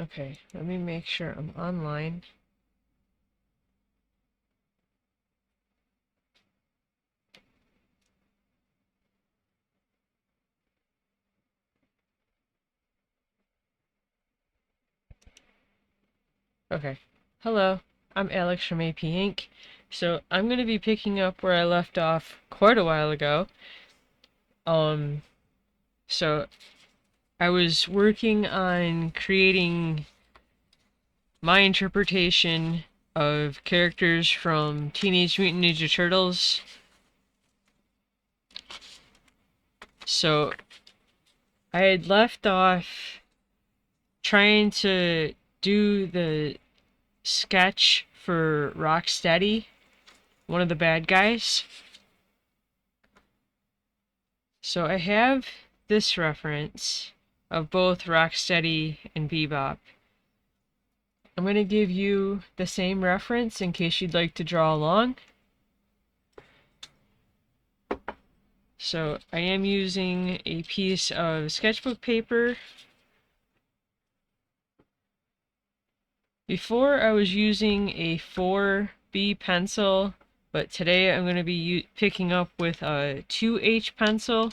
Okay, let me make sure I'm online. Okay. Hello, I'm Alex from A.P.Ink. So I'm going to be picking up where I left off quite a while ago. Um, so I was working on creating my interpretation of characters from Teenage Mutant Ninja Turtles. So I had left off trying to do the sketch for Rocksteady, one of the bad guys. So I have this reference of both Rocksteady and Bebop. I'm going to give you the same reference in case you'd like to draw along. So I am using a piece of sketchbook paper. Before I was using a 4B pencil, but today I'm going to be picking up with a 2H pencil.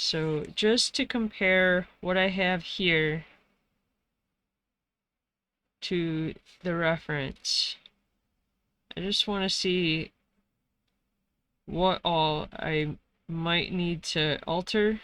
So just to compare what I have here to the reference, I just want to see what all I might need to alter.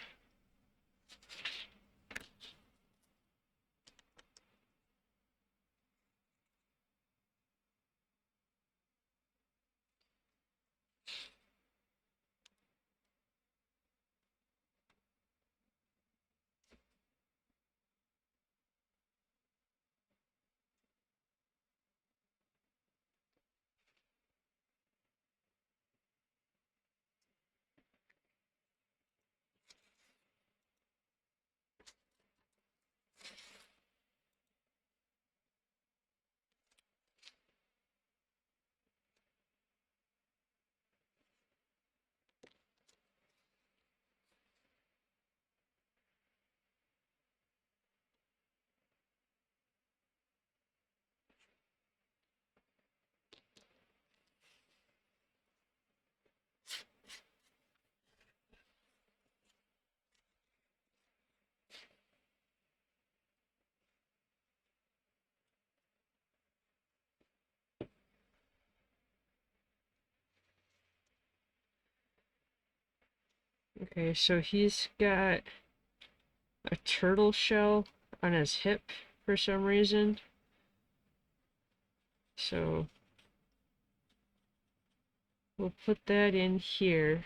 Okay, so he's got a turtle shell on his hip for some reason. So we'll put that in here.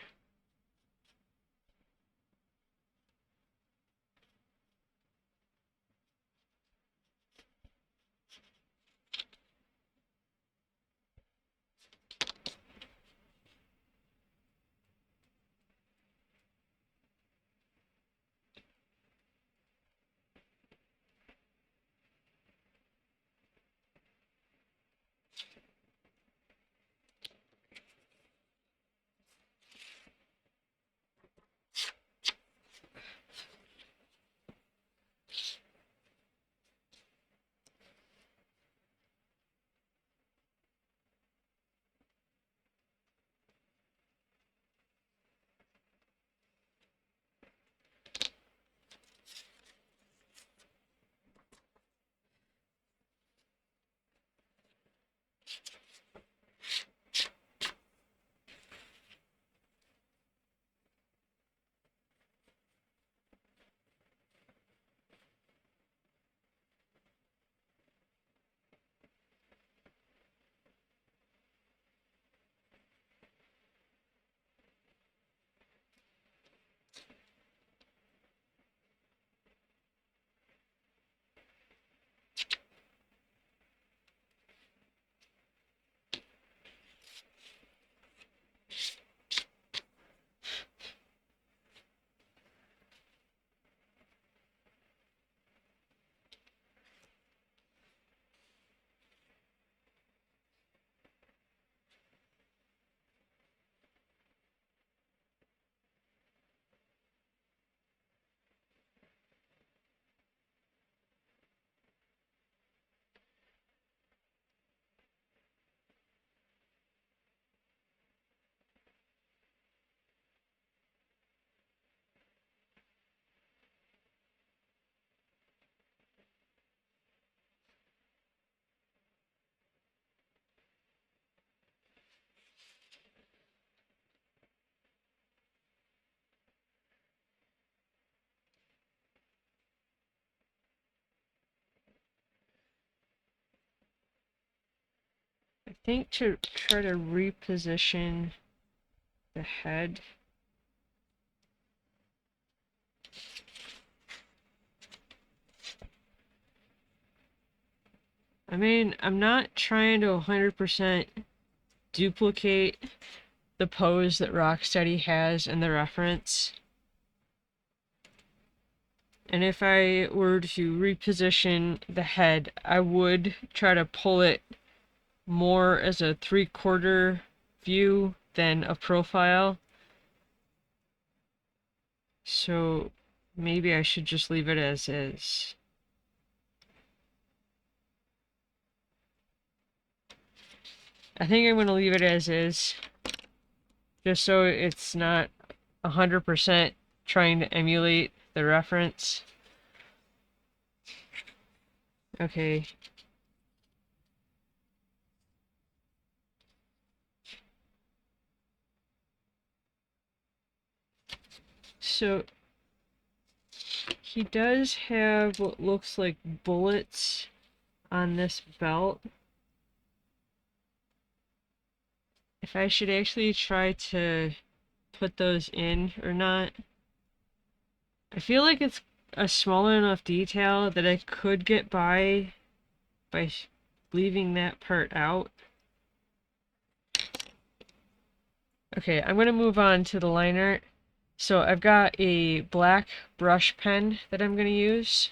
I think to try to reposition the head. I mean, I'm not trying to 100% duplicate the pose that Rocksteady has in the reference. And if I were to reposition the head, I would try to pull it more as a 3/4 view than a profile. So maybe I should just leave it as is. I think I'm going to leave it as is, just so it's not 100% trying to emulate the reference. Okay. So he does have what looks like bullets on this belt. If I should actually try to put those in or not. I feel like it's a small enough detail that I could get by leaving that part out. Okay, I'm going to move on to the line art. So I've got a black brush pen that I'm going to use.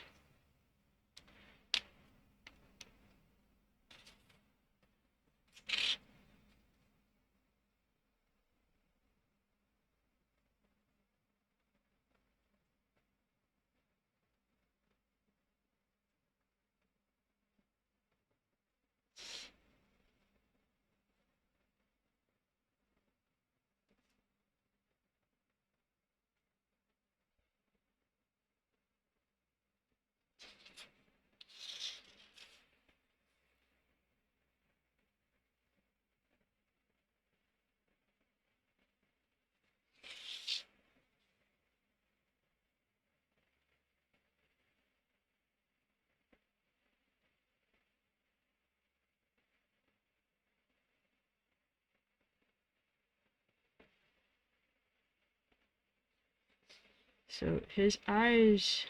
So his eyes,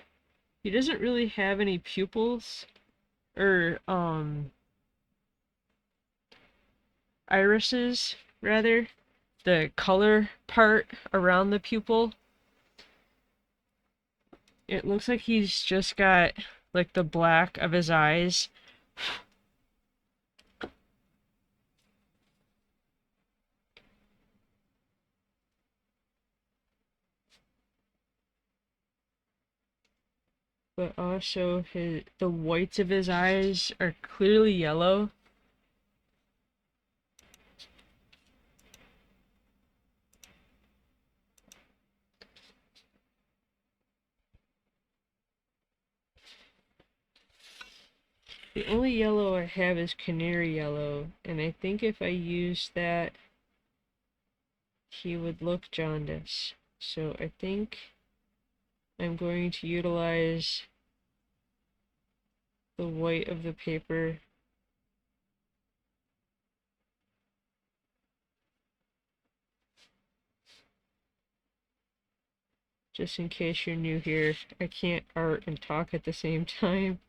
he doesn't really have any pupils or irises rather. The color part around the pupil, it looks like he's just got like the black of his eyes. But also the whites of his eyes are clearly yellow. The only yellow I have is canary yellow, and I think if I use that, he would look jaundice. So I think I'm going to utilize the white of the paper. Just in case you're new here, I can't art and talk at the same time.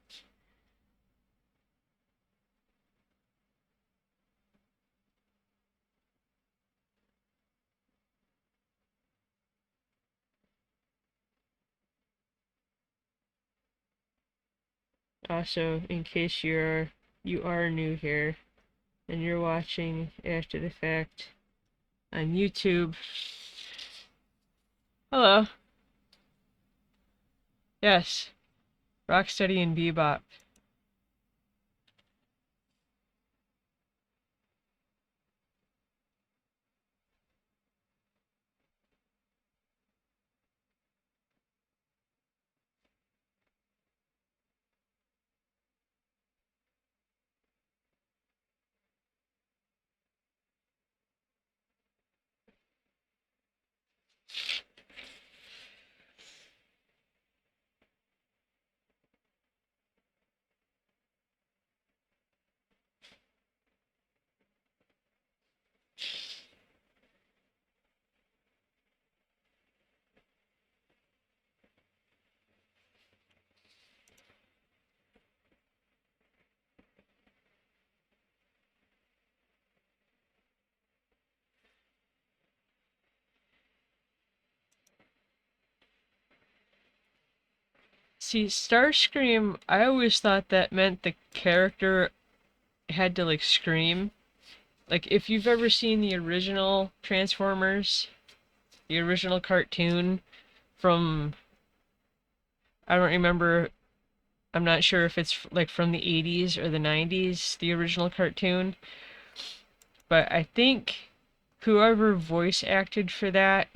Also, in case you are new here and you're watching after the fact on YouTube. Hello. Yes, Rocksteady and Bebop. See, Starscream, I always thought that meant the character had to like scream. Like if you've ever seen the original Transformers, the original cartoon from, I don't remember, I'm not sure if it's like from the 80s or the 90s, the original cartoon, but I think whoever voice acted for that,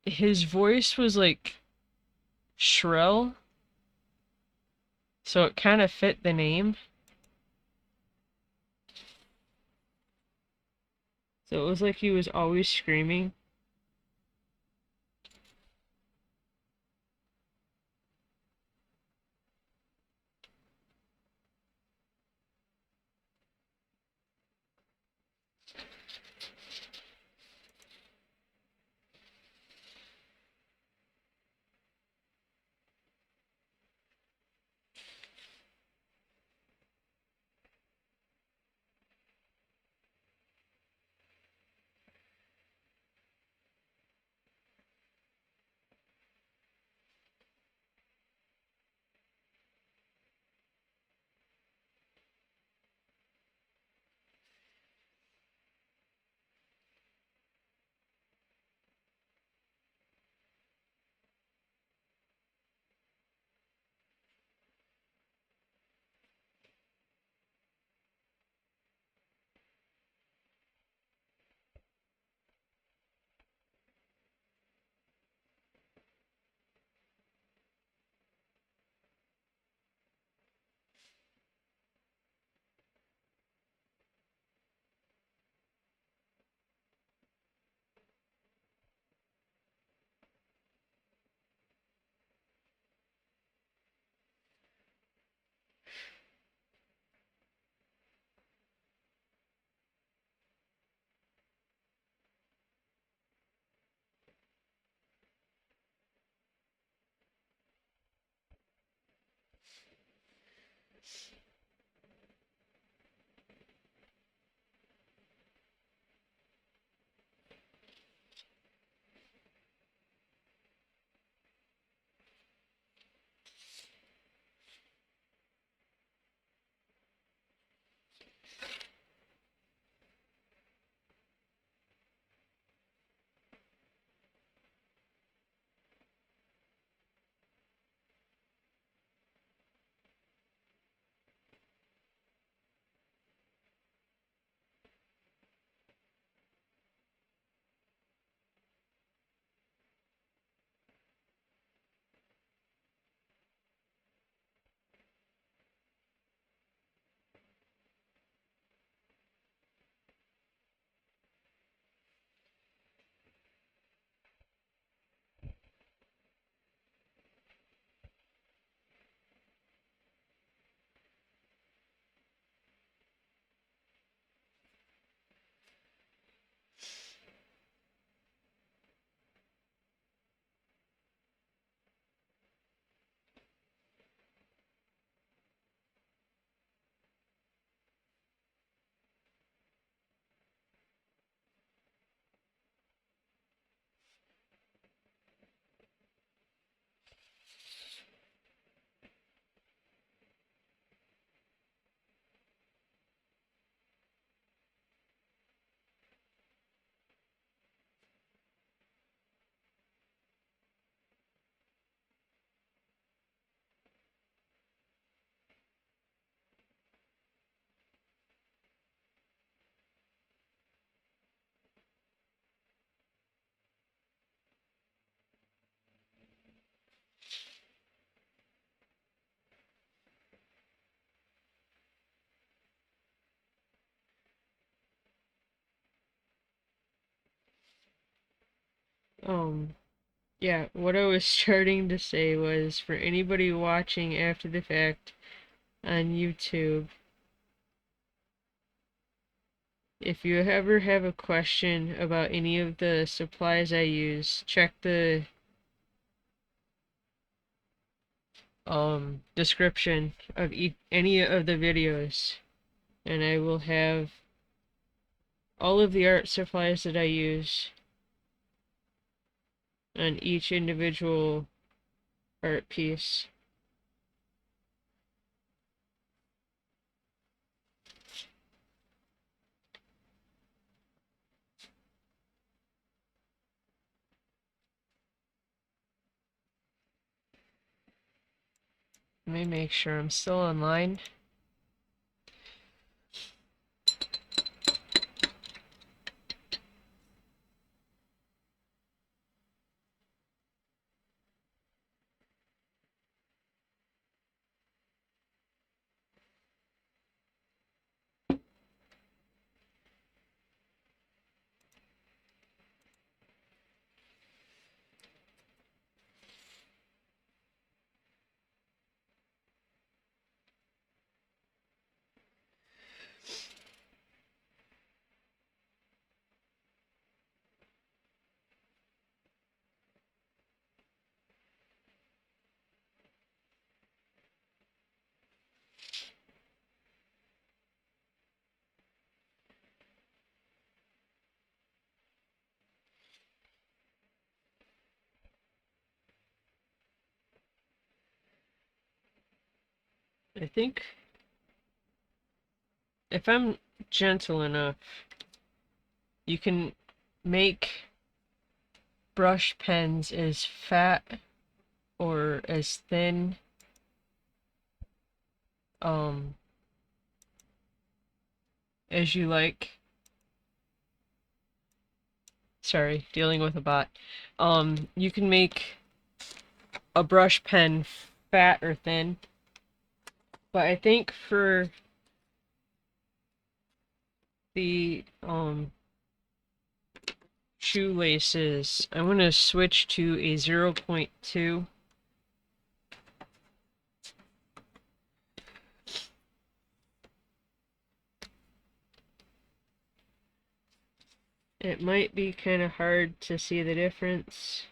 his voice was like shrill, so it kind of fit the name. So it was like he was always screaming. Um, yeah, what I was starting to say was for anybody watching after the fact on YouTube, if you ever have a question about any of the supplies I use, check the description of any of the videos, and I will have all of the art supplies that I use on each individual art piece. Let me make sure I'm still online. I think if I'm gentle enough, you can make brush pens as fat or as thin um as you like. Sorry, dealing with a bot. You can make a brush pen fat or thin, but I think for the shoelaces, I'm gonna switch to a 0.2. It might be kind of hard to see the difference.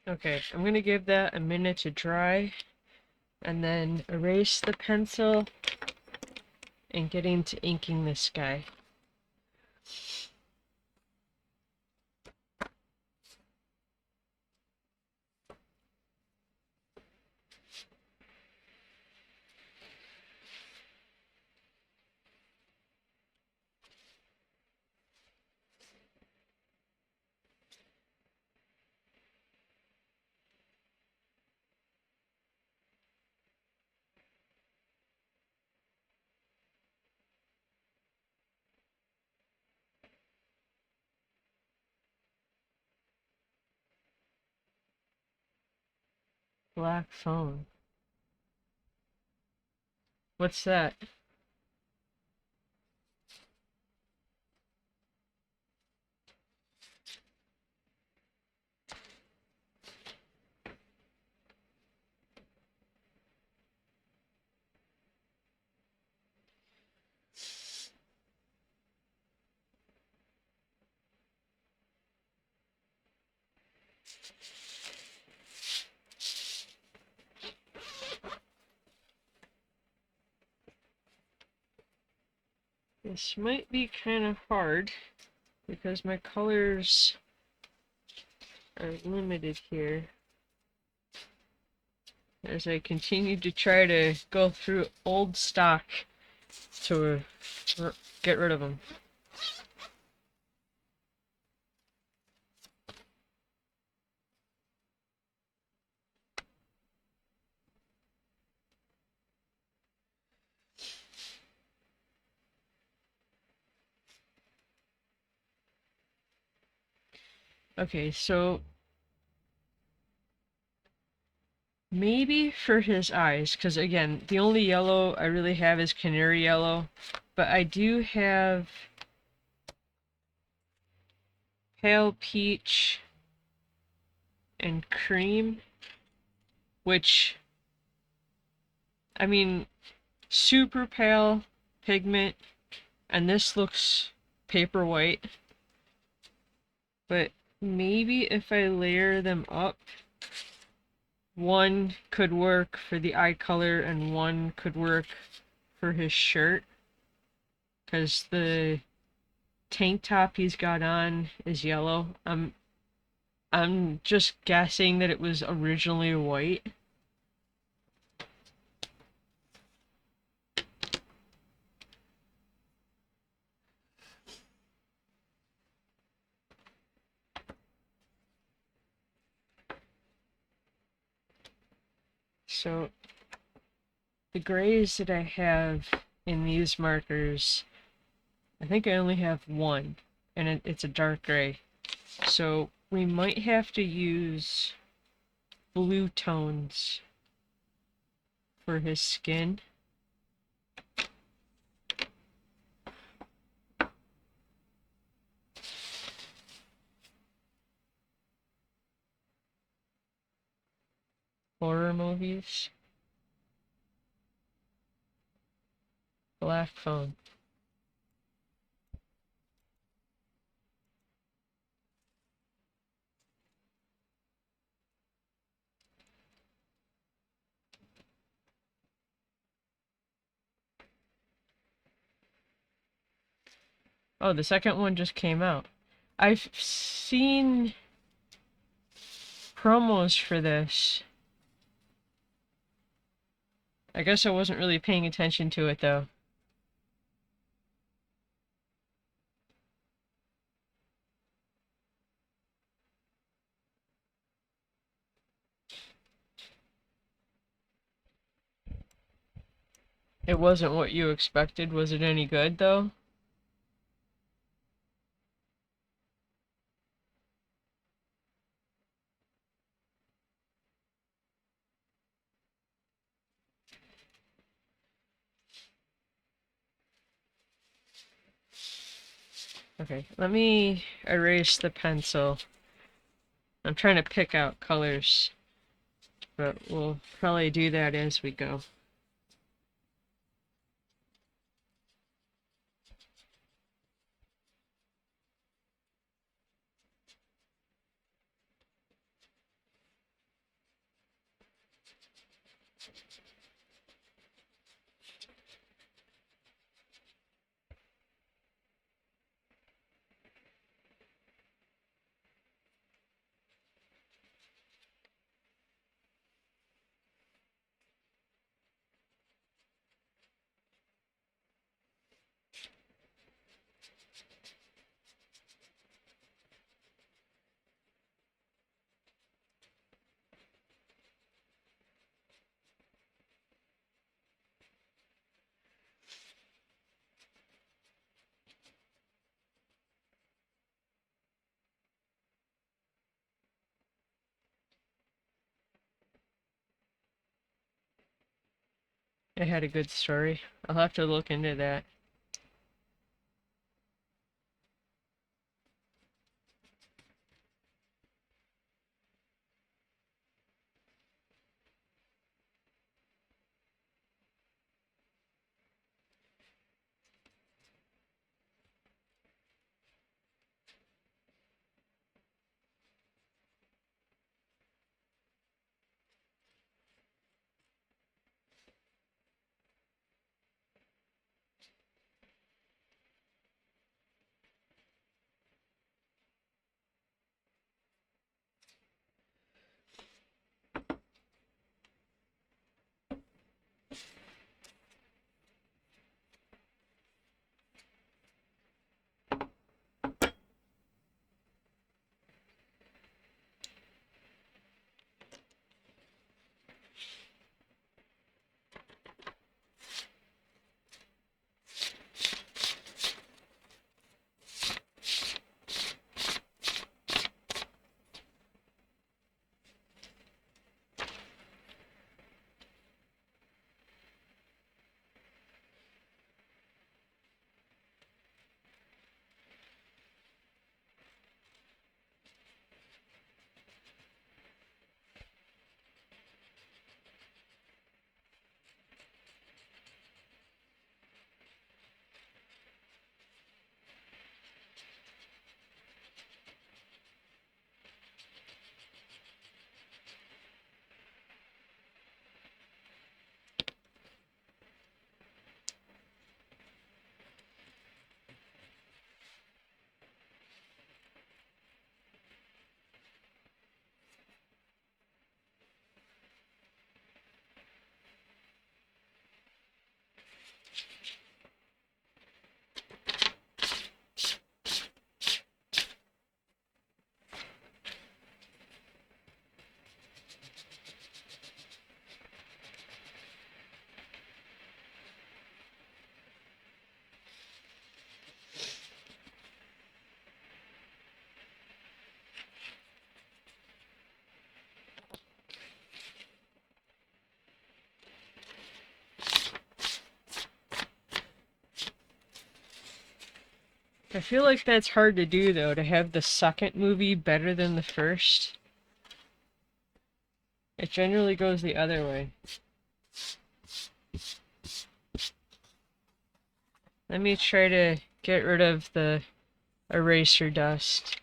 Okay, I'm gonna give that a minute to dry and then erase the pencil and get into inking this guy. Black phone. What's that? This might be kind of hard because my colors are limited here as I continue to try to go through old stock to get rid of them. Okay, so maybe for his eyes, because again, the only yellow I really have is canary yellow, but I do have pale peach and cream, which, I mean, super pale pigment, and this looks paper white, but maybe if I layer them up, one could work for the eye color and one could work for his shirt, because the tank top he's got on is yellow. I'm just guessing that it was originally white. So the grays that I have in these markers, I think I only have one, and it's a dark gray. So we might have to use blue tones for his skin. Horror movies. Black phone. Oh, the second one just came out. I've seen promos for this. I guess I wasn't really paying attention to it though. It wasn't what you expected. Was it any good though? Okay, let me erase the pencil. I'm trying to pick out colors, but we'll probably do that as we go. It had a good story. I'll have to look into that. I feel like that's hard to do though, to have the second movie better than the first. It generally goes the other way. Let me try to get rid of the eraser dust.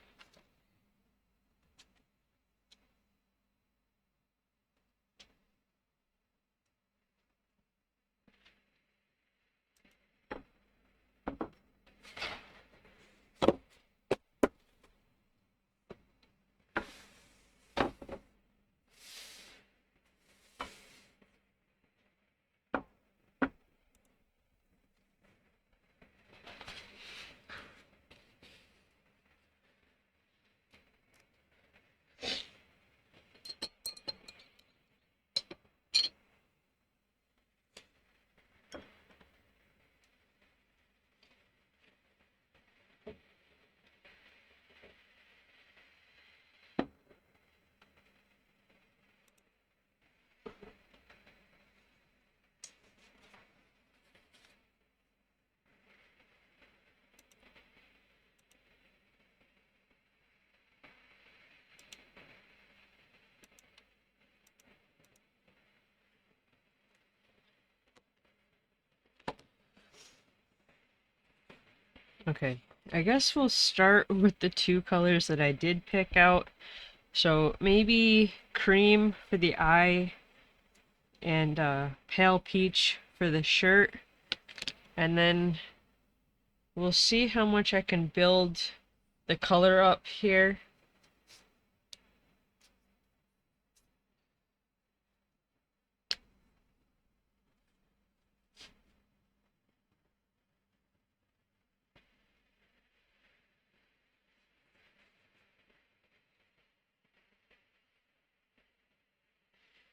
Okay, I guess we'll start with the two colors that I did pick out. So maybe cream for the eye and pale peach for the shirt. And then we'll see how much I can build the color up here.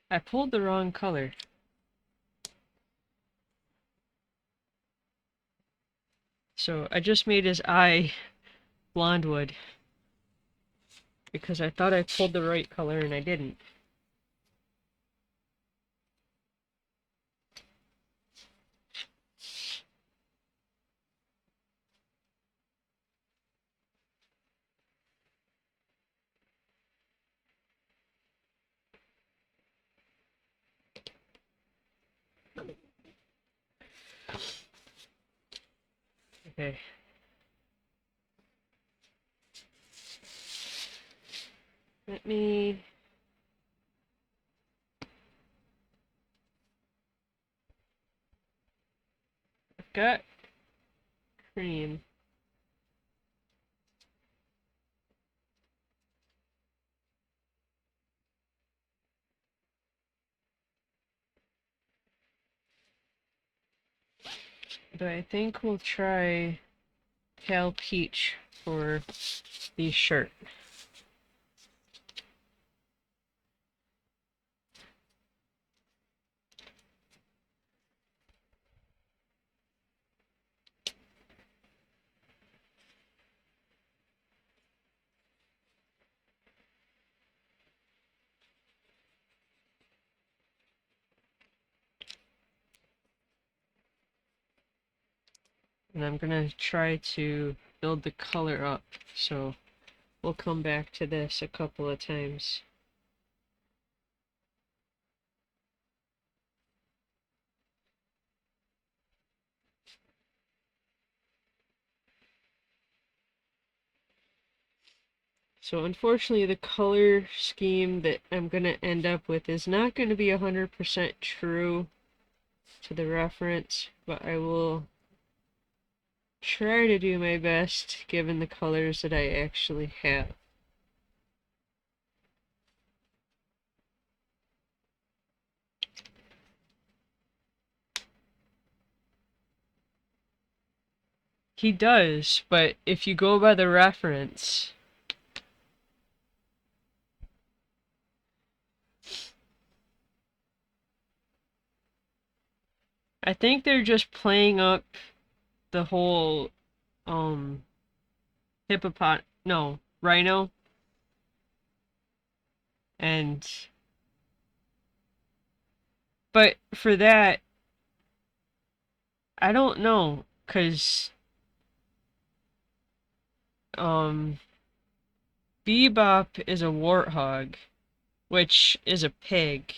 I pulled the wrong color. So I just made his eye blondwood because I thought I pulled the right color and I didn't. Okay. Let me... I've got cream. But I think we'll try pale peach for the shirt. And I'm gonna try to build the color up, so we'll come back to this a couple of times. So unfortunately the color scheme that I'm gonna end up with is not gonna be 100% true to the reference, but I will try to do my best given the colors that I actually have. He does, but if you go by the reference, I think they're just playing up the whole rhino, and but for that I don't know, 'cause um Bebop is a warthog, which is a pig.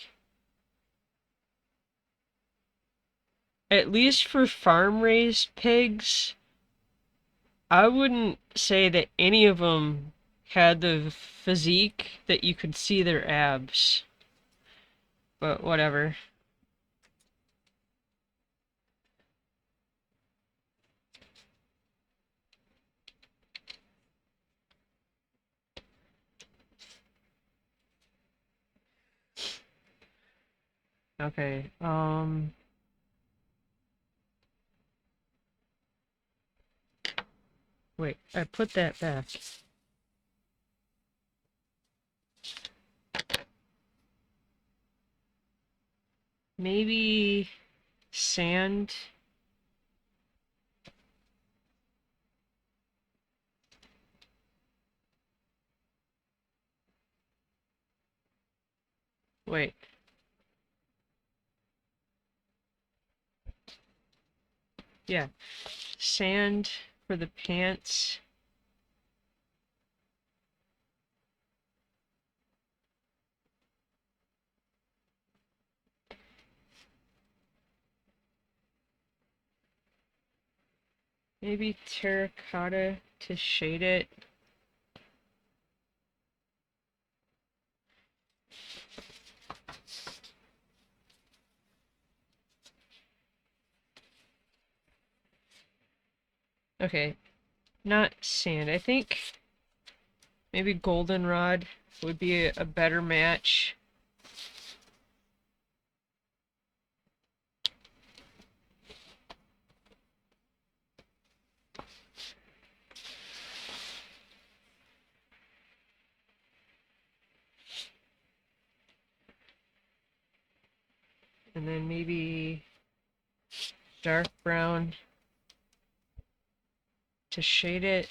At least for farm-raised pigs, I wouldn't say that any of them had the physique that you could see their abs. But whatever. Okay, wait, I put that back. Maybe sand. Wait. Yeah, sand for the pants. Maybe terracotta to shade it. Okay, not sand. I think maybe goldenrod would be a better match. And then maybe dark brown to shade it.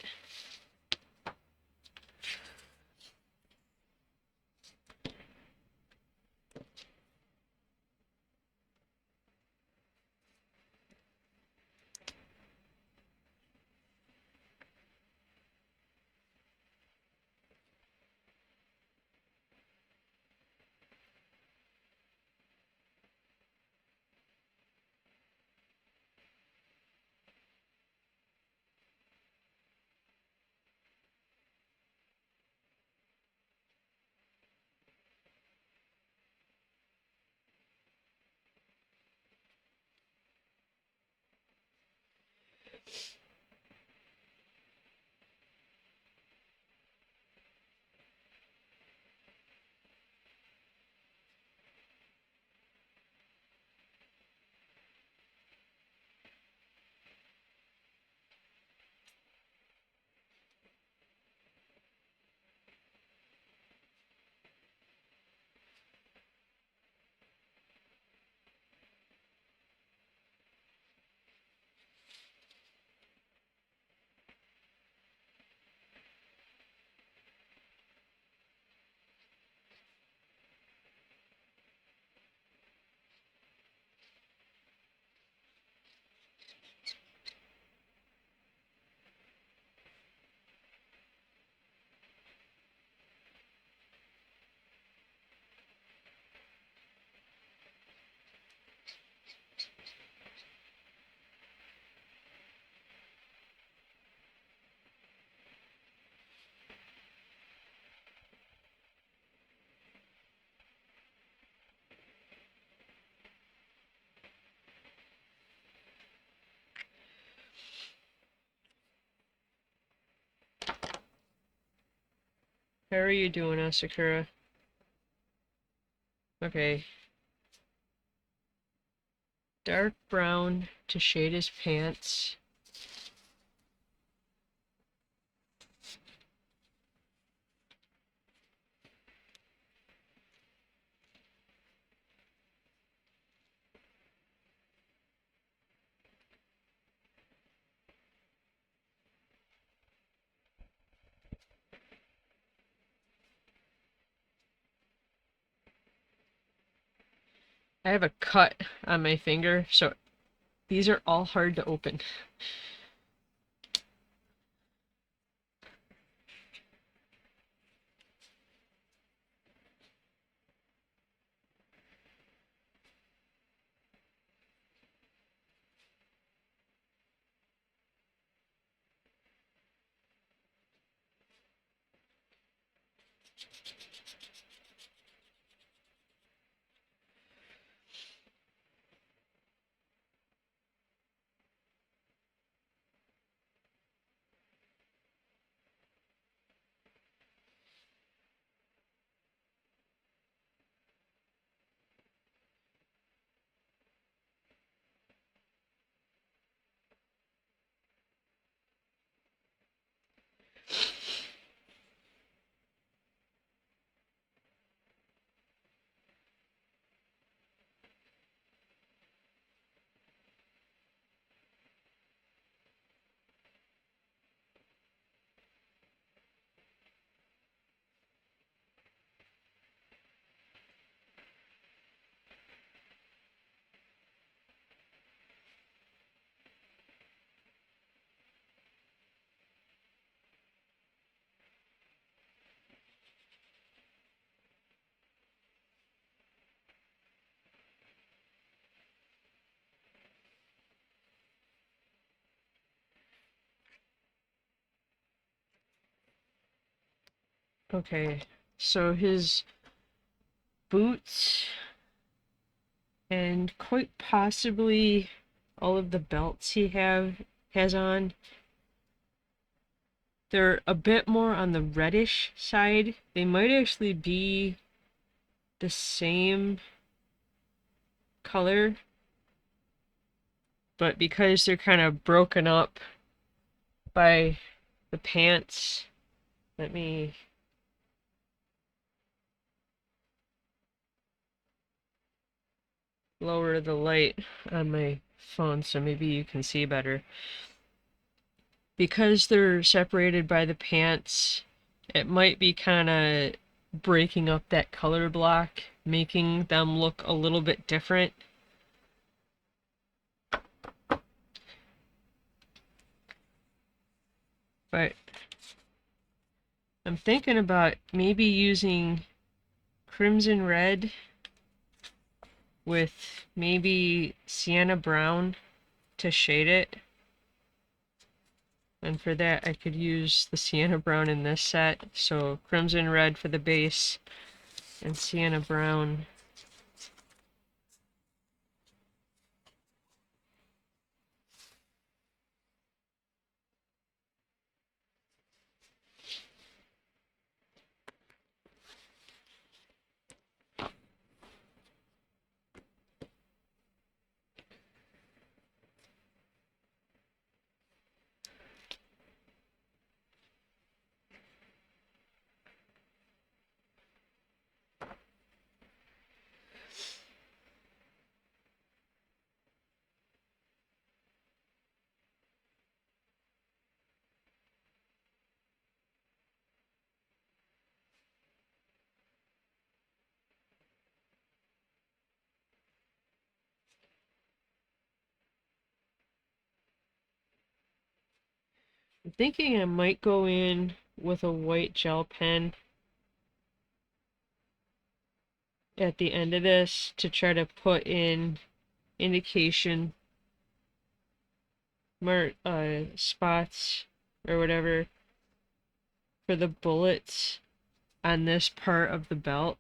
How are you doing, Asakura? Okay. Dark brown to shade his pants. I have a cut on my finger, so these are all hard to open. Okay, so his boots and quite possibly all of the belts has on, they're a bit more on the reddish side. They might actually be the same color, but because they're kind of broken up by the pants, let me lower the light on my phone so maybe you can see better. Because they're separated by the pants, it might be kind of breaking up that color block, making them look a little bit different. But I'm thinking about maybe using crimson red with maybe sienna brown to shade it. And for that, I could use the sienna brown in this set. So crimson red for the base and sienna brown. I'm thinking I might go in with a white gel pen at the end of this to try to put in indication spots or whatever for the bullets on this part of the belt.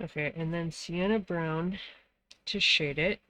Okay, and then sienna brown to shade it.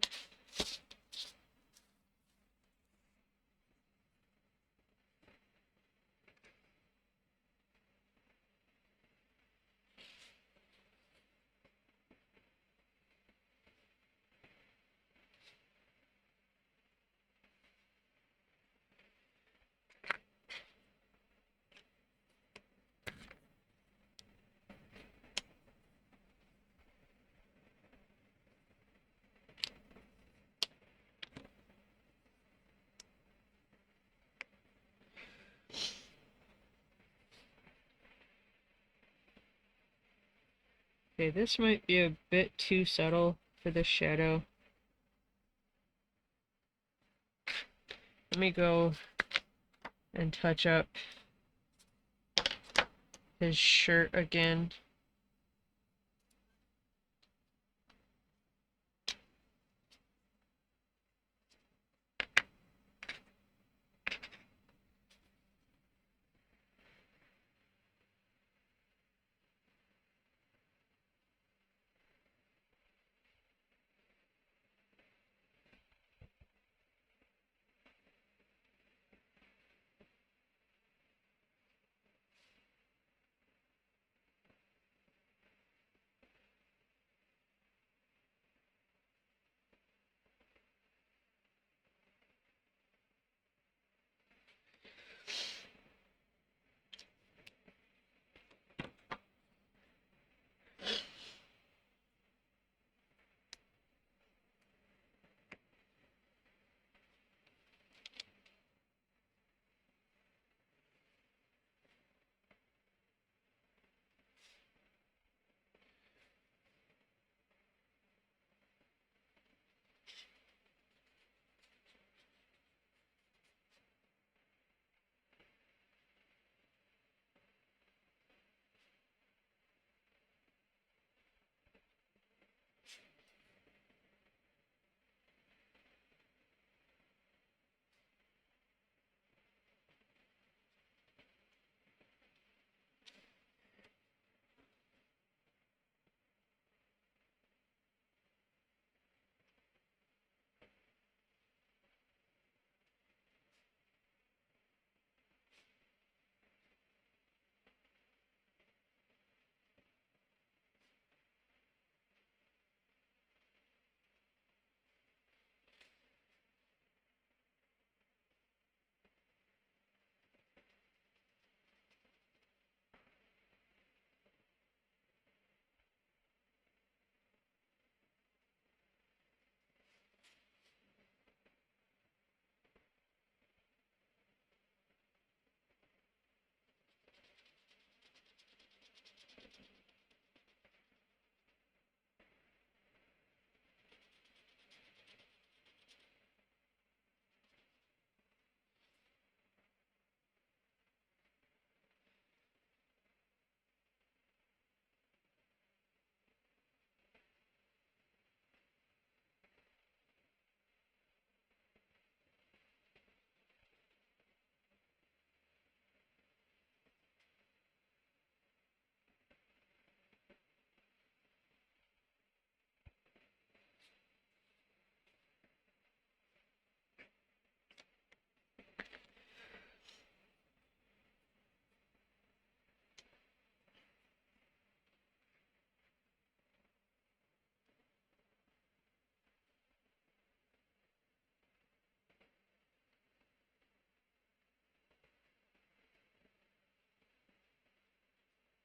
Okay, this might be a bit too subtle for the shadow. Let me go and touch up his shirt again.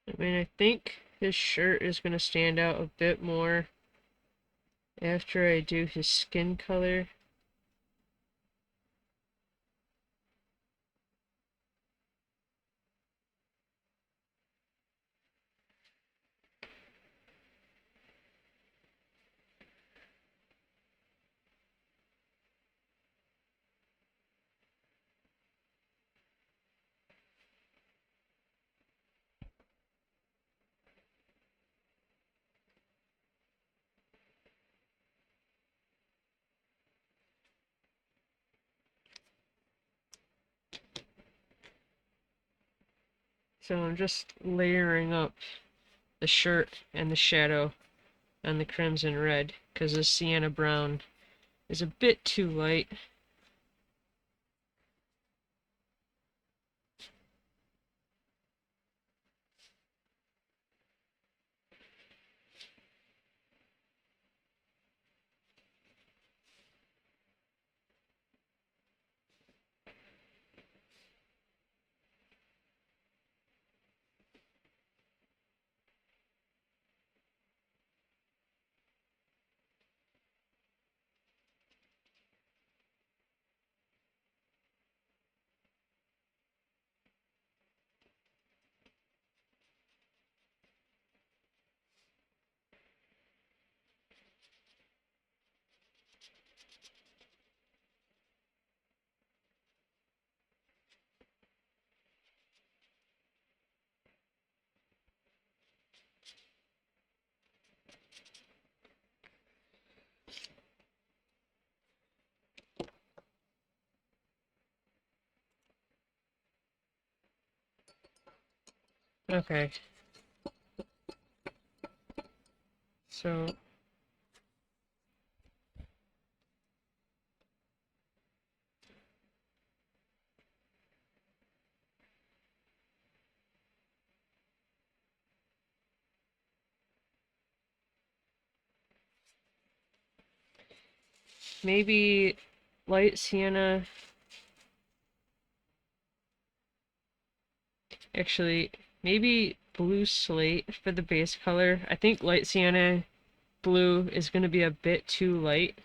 I mean, I think his shirt is going to stand out a bit more after I do his skin color. So I'm just layering up the shirt and the shadow on the crimson red, because the sienna brown is a bit too light. Okay. So maybe light sienna. Actually, maybe blue slate for the base color. I think light sienna blue is going to be a bit too light.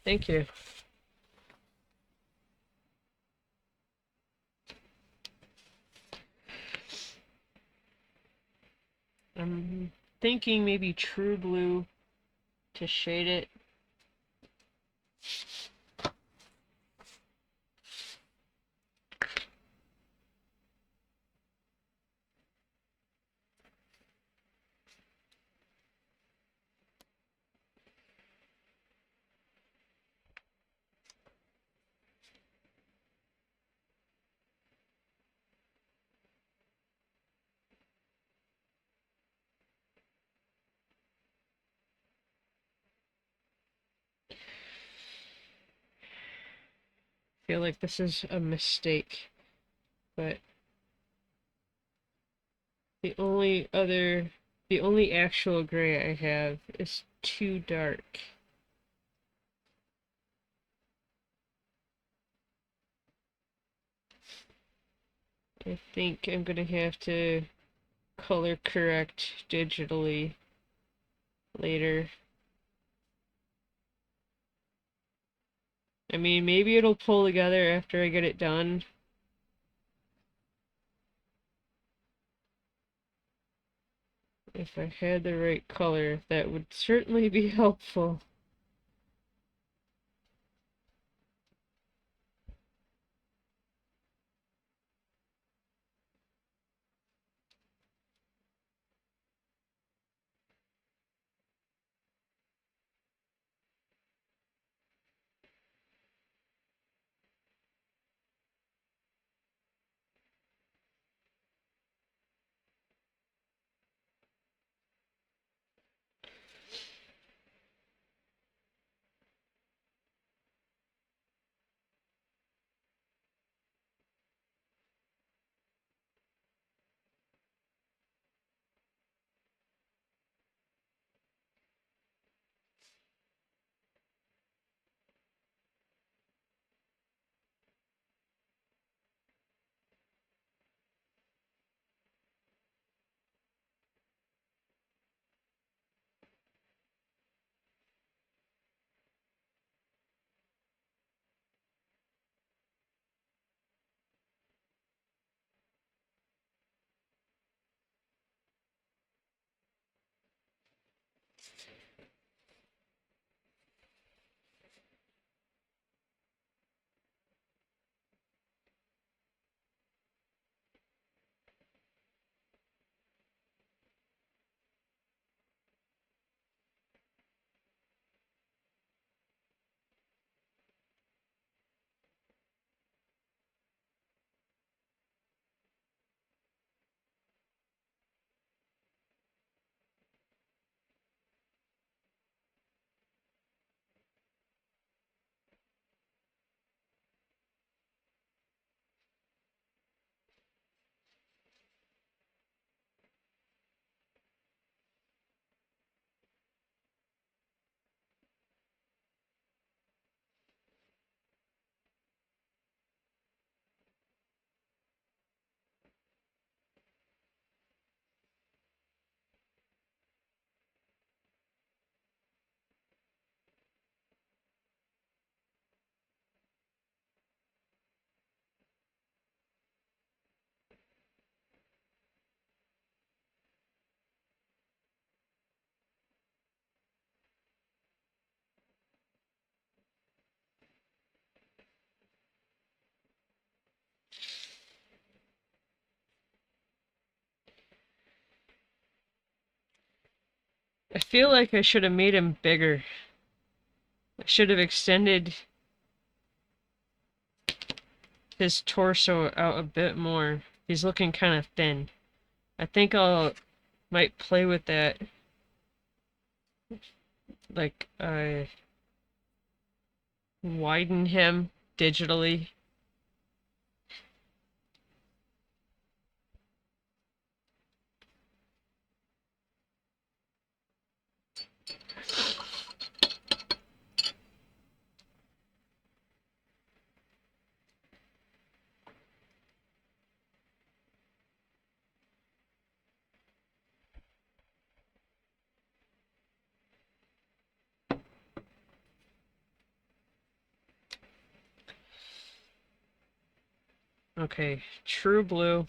Thank you. I'm thinking maybe true blue to shade it. Feel like this is a mistake, but the only actual gray I have is too dark. I think I'm gonna have to color correct digitally later. I mean, maybe it'll pull together after I get it done. If I had the right color, that would certainly be helpful. I feel like I should have made him bigger. I should have extended his torso out a bit more. He's looking kind of thin. I think I'll might play with that, like widen him digitally. Okay, true blue.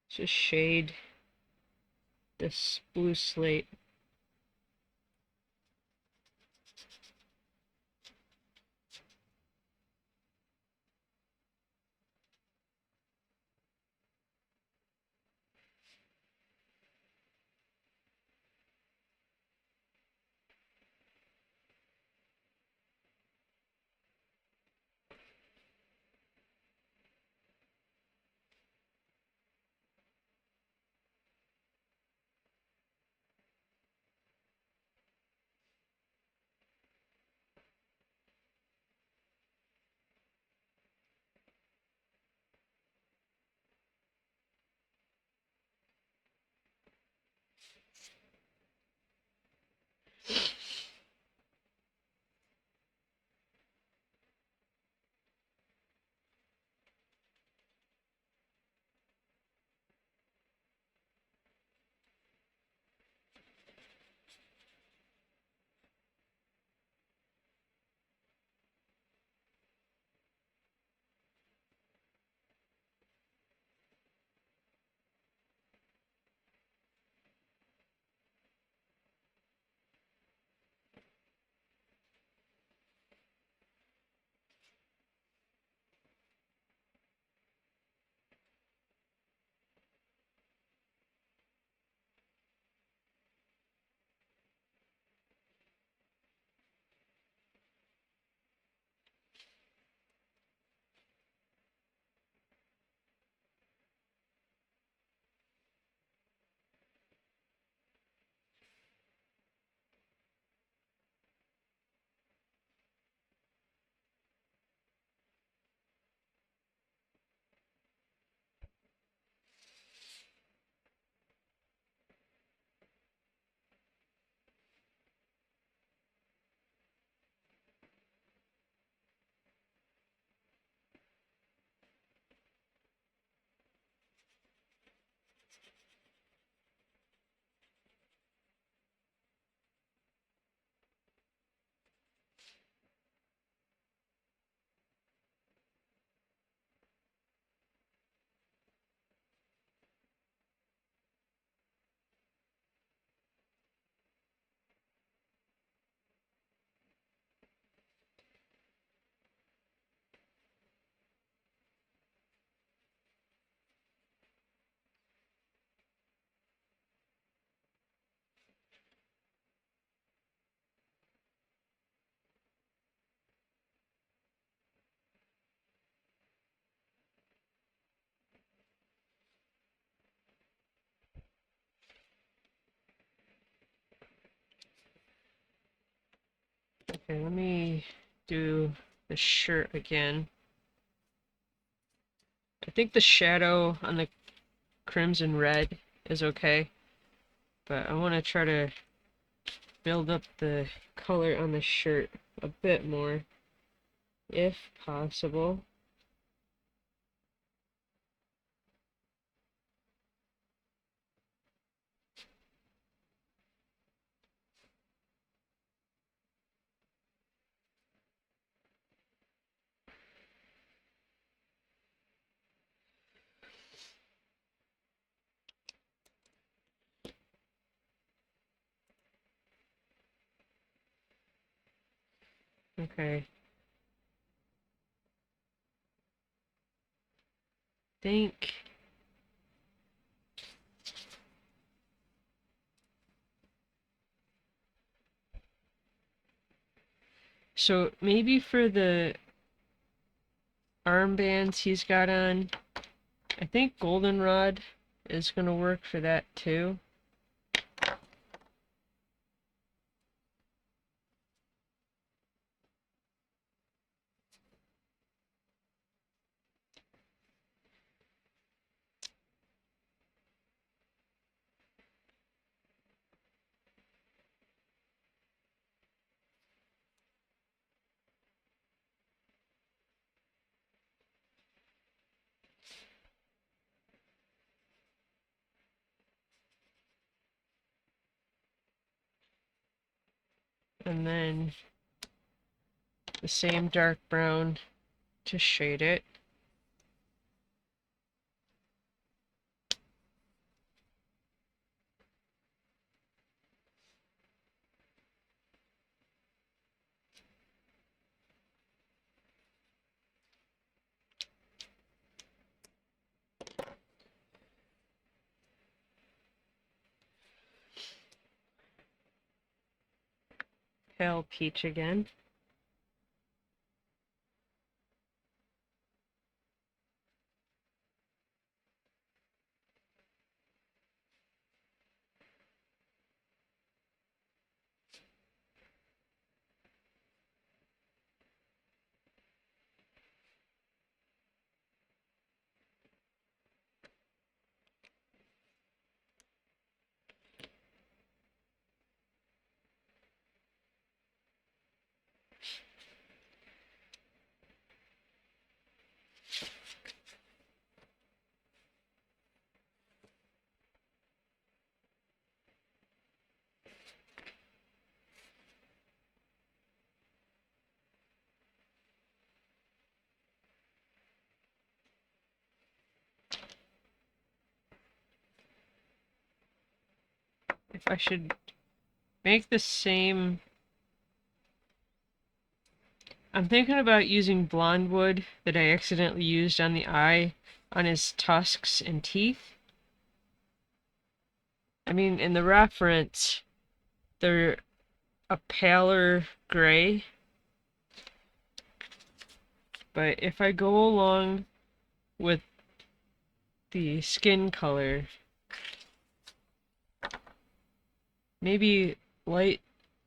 Just shade this blue slate. Okay, let me do the shirt again. I think the shadow on the crimson red is okay, but I want to try to build up the color on the shirt a bit more, if possible. Okay. Think So maybe for the armbands he's got on, I think goldenrod is gonna work for that too. And then the same dark brown to shade it. Pale peach again. If I should make the same, I'm thinking about using blondwood that I accidentally used on the eye on his tusks and teeth. I mean, in the reference, they're a paler gray, but if I go along with the skin color, maybe light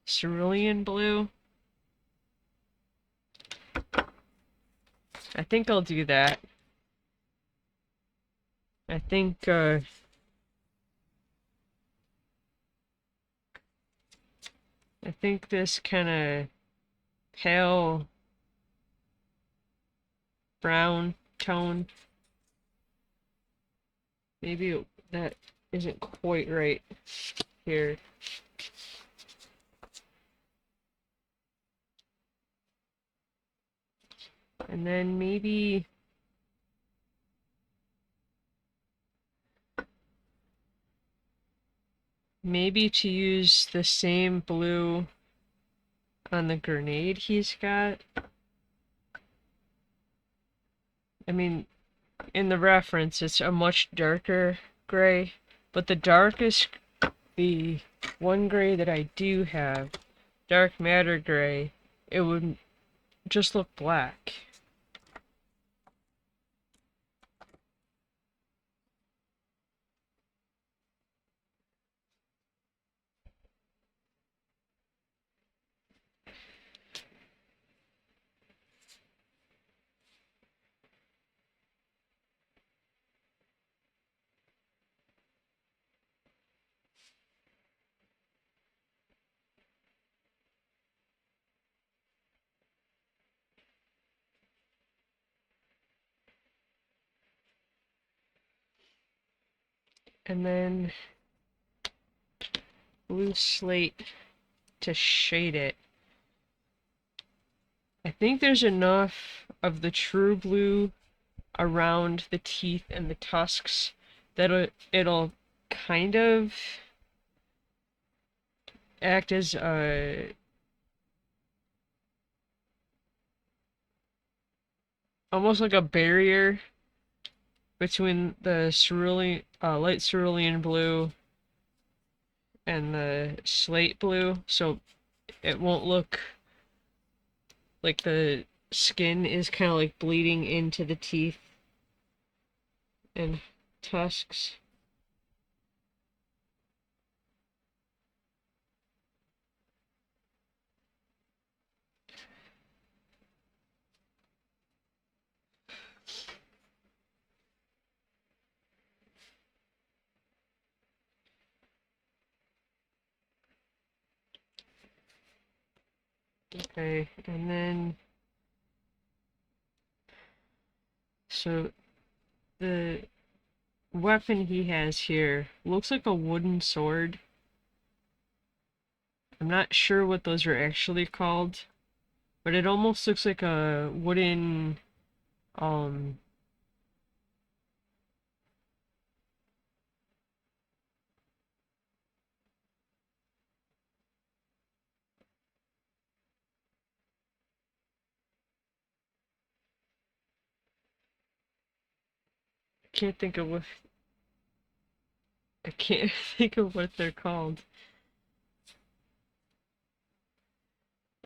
cerulean blue, I think I'll do that. I think this kind of pale brown tone, maybe that isn't quite right here. And then maybe to use the same blue on the grenade he's got. I mean, in the reference, it's a much darker gray, but the one gray that I do have, dark matter gray, it would just look black. And then blue slate to shade it. I think there's enough of the true blue around the teeth and the tusks that it'll kind of act as a almost like a barrier between the cerulean, light cerulean blue and the slate blue, so it won't look Like the skin is kind of like bleeding into the teeth and tusks. Okay, and then so the weapon he has here looks like a wooden sword. I'm not sure what those are actually called, but it almost looks like a wooden um can't think of what I can't think of what they're called.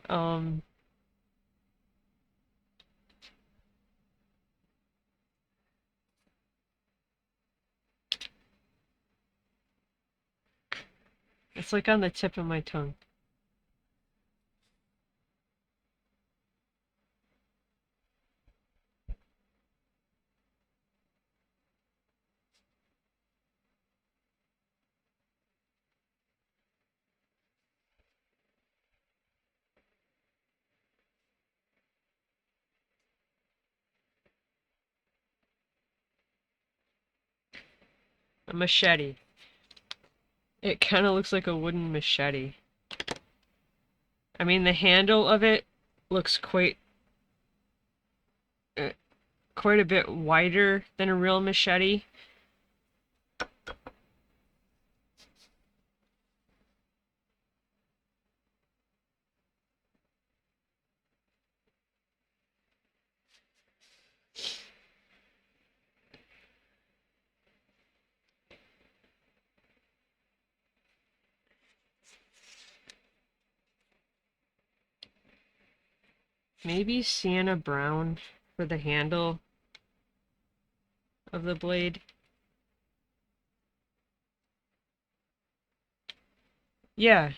Um it's like on the tip of my tongue. A machete. It kind of looks like a wooden machete. I mean, the handle of it looks uh, quite a bit wider than a real machete. Maybe sienna brown for the handle of the blade. Yeah,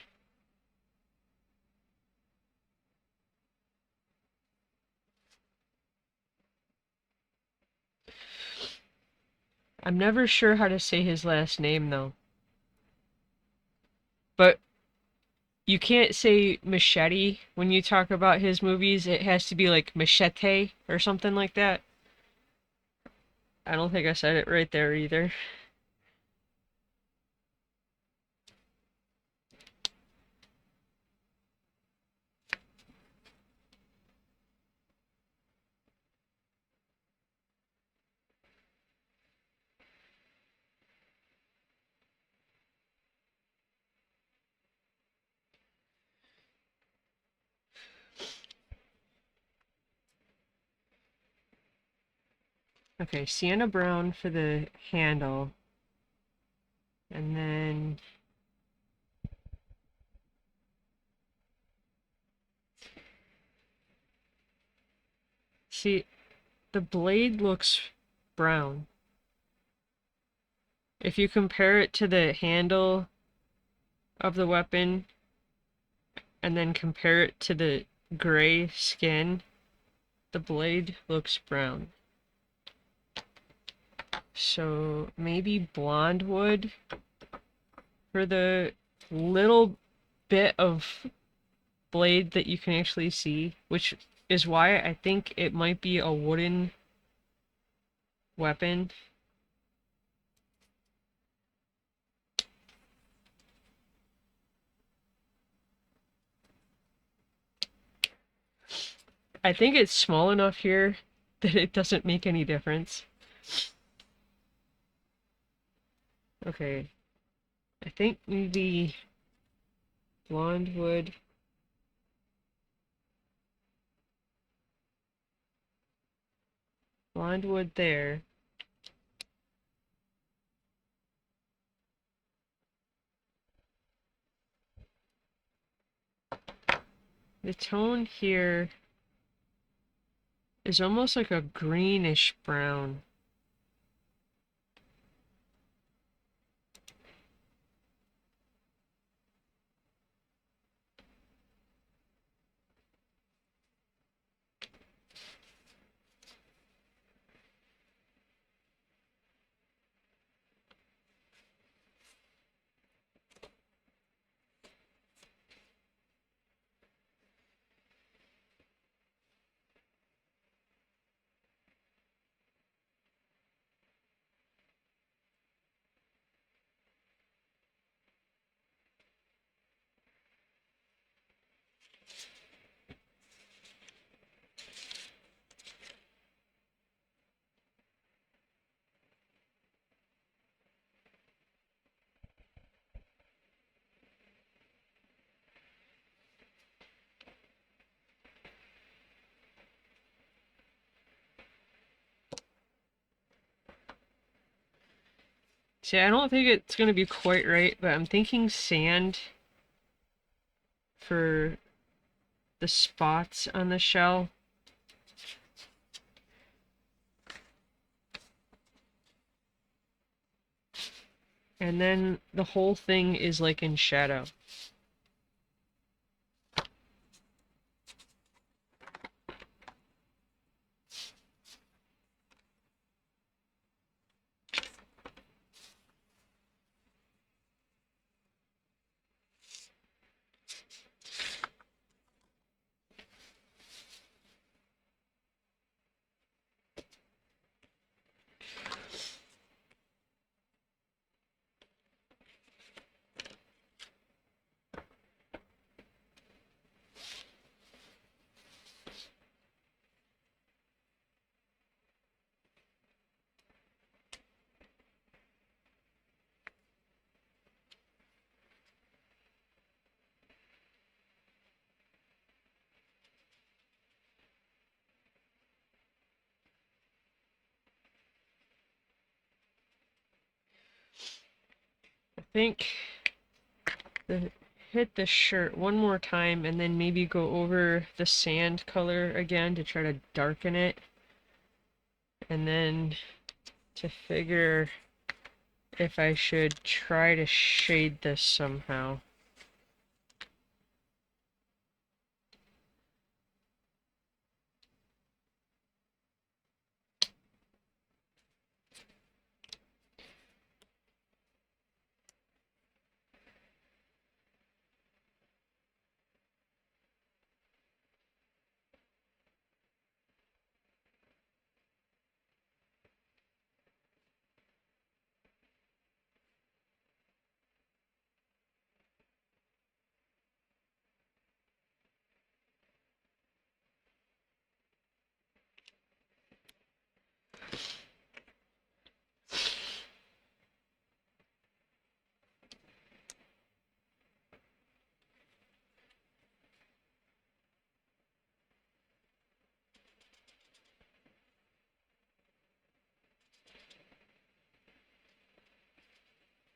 I'm never sure how to say his last name though. But you can't say machete when you talk about his movies. It has to be like machete or something like that. I don't think I said it right there either. Okay, sienna brown for the handle. And then see, the blade looks brown. If you compare it to the handle of the weapon and then compare it to the gray skin, the blade looks brown. So maybe blondwood for the little bit of blade that you can actually see, which is why I think it might be a wooden weapon. I think it's small enough here that it doesn't make any difference. Okay, I think maybe blondwood. Blondwood there. The tone here is almost like a greenish brown. See, I don't think it's gonna be quite right, but I'm thinking sand for the spots on the shell. And then the whole thing is like in shadow. I think hit the shirt one more time and then maybe go over the sand color again to try to darken it. And then to figure if I should try to shade this somehow.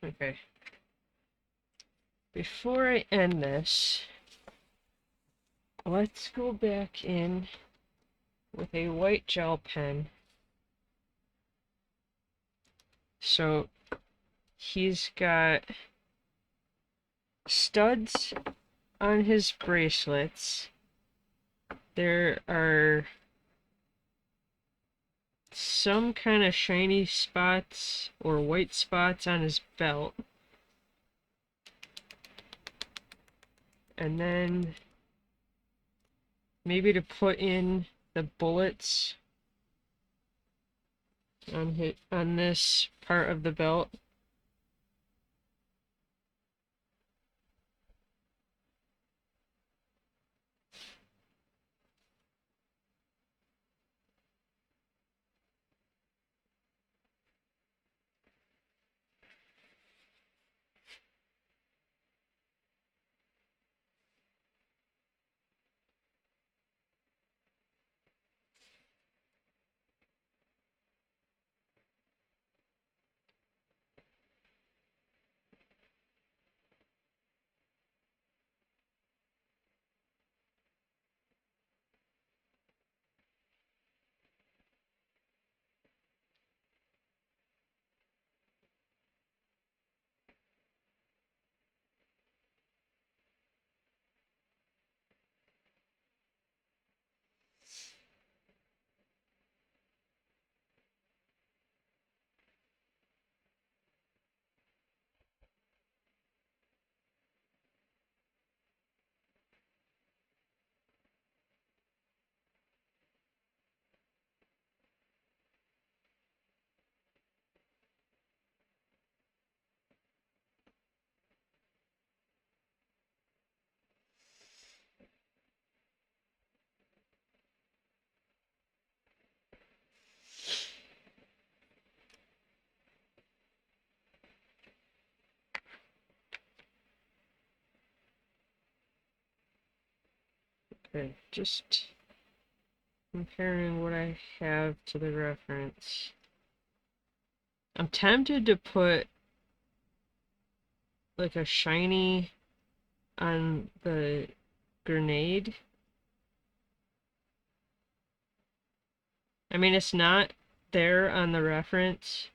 Okay. Before I end this, let's go back in with a white gel pen. So he's got studs on his bracelets. There are some kind of shiny spots or white spots on his belt. And then maybe to put in the bullets on this part of the belt. Okay, just comparing what I have to the reference. I'm tempted to put like a shiny on the grenade. I mean, it's not there on the reference.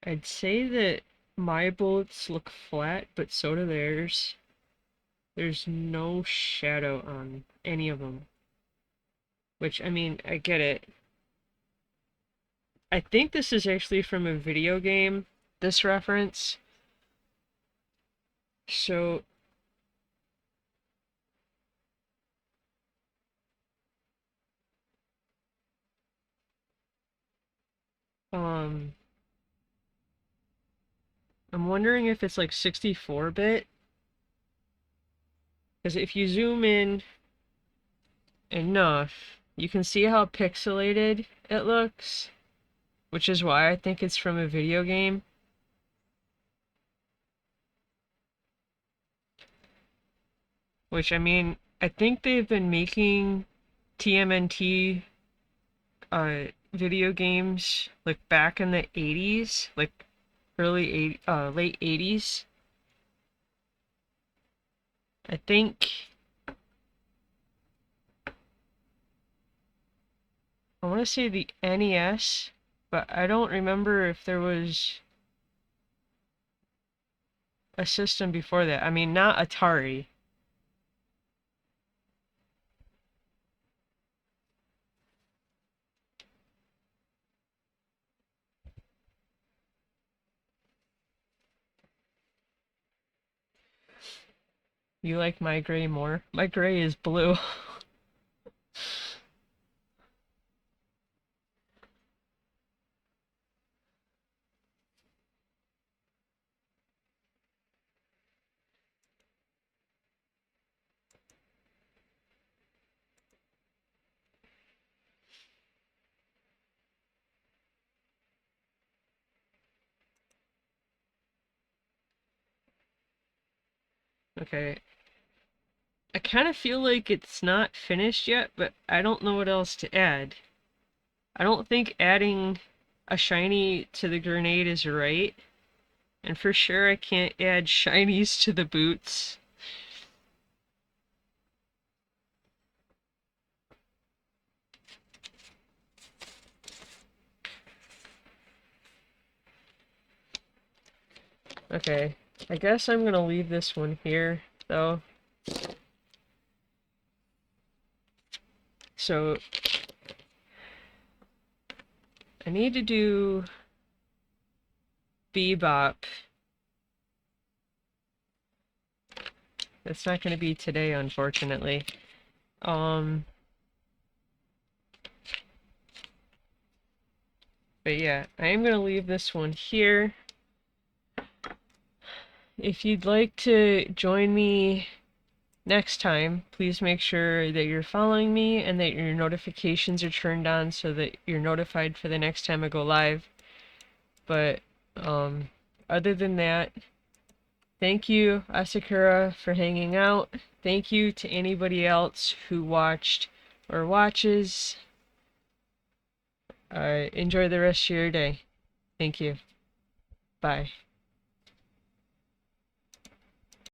I'd say that my bullets look flat, but so do theirs. There's no shadow on any of them. Which, I mean, I get it. I think this is actually from a video game, this reference. So, um, I'm wondering if it's like 64-bit. Because if you zoom in enough, you can see how pixelated it looks, which is why I think it's from a video game. Which, I mean, I think they've been making TMNT video games like back in the 80s, like late 80s. I think I want to say the NES, but I don't remember if there was a system before that. I mean, not Atari. You like my gray more? My gray is blue. Okay. I kind of feel like it's not finished yet, but I don't know what else to add. I don't think adding a shiny to the grenade is right. And for sure I can't add shinies to the boots. Okay, I guess I'm gonna leave this one here, though. So, I need to do Bebop. It's not gonna be today, unfortunately. Um, but yeah, I am gonna leave this one here. If you'd like to join me next time, please make sure that you're following me and that your notifications are turned on so that you're notified for the next time I go live. But, other than that, thank you, Asakura, for hanging out. Thank you to anybody else who watched or watches. Enjoy the rest of your day. Thank you. Bye.